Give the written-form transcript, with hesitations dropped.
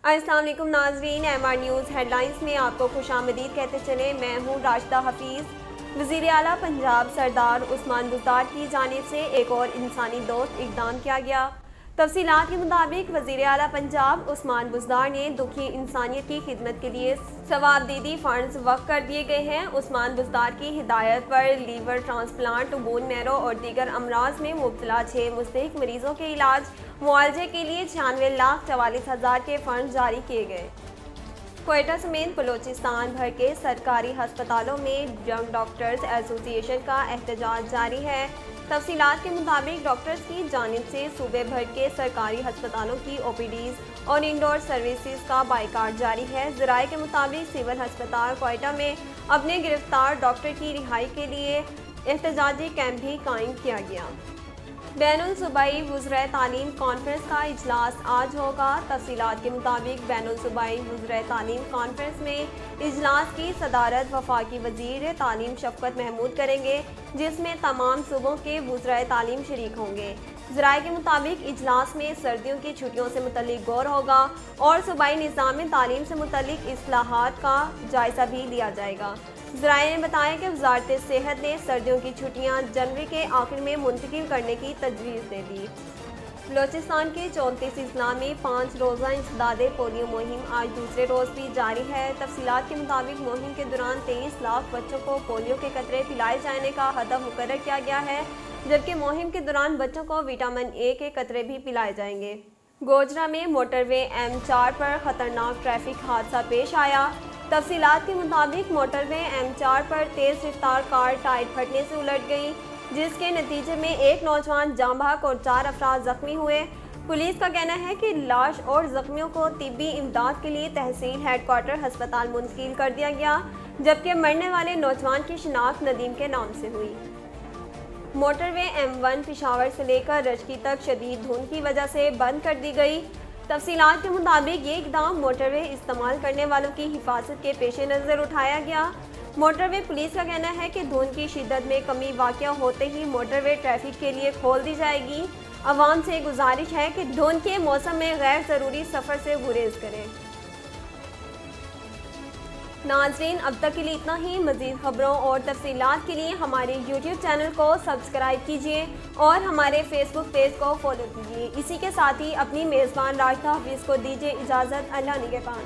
السلام علیکم ناظرین، MR نیوز ہیڈ لائنز میں آپ کو خوش آمدید کہتے چلیں۔ میں ہوں راشدہ حفیظ۔ وزیر اعلیٰ پنجاب سردار عثمان بزدار کی جانب سے ایک اور انسانی دوست اقدام کیا گیا۔ تفصیلات کے مطابق وزیر اعلیٰ پنجاب عثمان بزدار نے دکھی انسانیت کی خدمت کے لیے ثوابدیدی فنڈز وقف کر دیے گئے ہیں۔ عثمان بزدار کی ہدایت پر لیور ٹرانسپلانٹ، بون میرو اور دیگر امراض میں مبتلا 6 مستحق مریضوں کے علاج معالجے کے لیے 96,44,000 کے فنڈ جاری کیے گئے۔ کوئٹہ سمیت بلوچستان بھر کے سرکاری ہسپتالوں میں ینگ ڈاکٹرز ایسوسی ایشن کا احتجاج جاری ہے۔ تفصیلات کے مطابق ڈاکٹرز کی جانب سے صوبے بھر کے سرکاری ہسپتالوں کی OPDs اور انڈور سروسز کا بائیکاٹ جاری ہے۔ ذرائع کے مطابق سول ہسپتال کوئٹہ میں اپنے گرفتار ڈاکٹر کی رہائی کے لیے احتجاجی کیمپ بھی قائم کیا گیا۔ بین الصوبائی وزرائے تعلیم کانفرنس کا اجلاس آج ہوگا۔ تفصیلات کے مطابق بین الصوبائی وزرائے تعلیم کانفرنس میں اجلاس کی صدارت وفاقی وزیر تعلیم شفقت محمود کریں گے، جس میں تمام صوبوں کے وزرائے تعلیم شریک ہوں گے۔ ذرائع کے مطابق اجلاس میں سردیوں کی چھٹیوں سے متعلق غور ہوگا اور صوبائی نظام تعلیم سے متعلق اصلاحات کا جائزہ بھی لیا جائے گا۔ ذرائع نے بتایا کہ وزارت صحت نے سردیوں کی چھٹیاں جنوری کے آخر میں منتقل کرنے کی تجویز دے دی۔ بلوچستان کے 34 اضلاع میں 5 روزہ انسداد پولیو مہم آج دوسرے روز بھی جاری ہے۔ تفصیلات کے مطابق مہم کے دوران 23 لاکھ بچوں کو پولیو کے قطرے پلائے جانے کا ہدف مقرر کیا گیا ہے، جبکہ مہم کے دوران بچوں کو وٹامن A کے قطرے بھی پلائے جائیں گے۔ گوجرا میں موٹر وے M4 پر خطرناک ٹریفک حادثہ پیش آیا۔ تفصیلات کے مطابق موٹر وے M4 پر تیز رفتار کار ٹائر پھٹنے سے الٹ گئی، جس کے نتیجے میں ایک نوجوان جاں بحق اور 4 افراد زخمی ہوئے۔ پولیس کا کہنا ہے کہ لاش اور زخمیوں کو طبی امداد کے لیے تحصیل ہیڈ کوارٹر ہسپتال منتقل کر دیا گیا، جبکہ مرنے والے نوجوان کی شناخت ندیم کے نام سے ہوئی۔ موٹر وے M1 پشاور سے لے کر رجکی تک شدید دھند کی وجہ سے بند کر دی گئی۔ تفصیلات کے مطابق یہ اقدام موٹر وے استعمال کرنے والوں کی حفاظت کے پیش نظر اٹھایا گیا۔ موٹر وے پولیس کا کہنا ہے کہ دھند کی شدت میں کمی واقع ہوتے ہی موٹر وے ٹریفک کے لیے کھول دی جائے گی۔ عوام سے گزارش ہے کہ دھند کے موسم میں غیر ضروری سفر سے گریز کریں۔ ناظرین، اب تک کے لیے اتنا ہی۔ مزید خبروں اور تفصیلات کے لیے ہمارے YouTube چینل کو سبسکرائب کیجیے اور ہمارے Facebook پیج کو فالو کیجیے۔ اسی کے ساتھ ہی اپنی میزبان راشدہ حفیظ کو دیجیے اجازت۔ اللہ نگہبان۔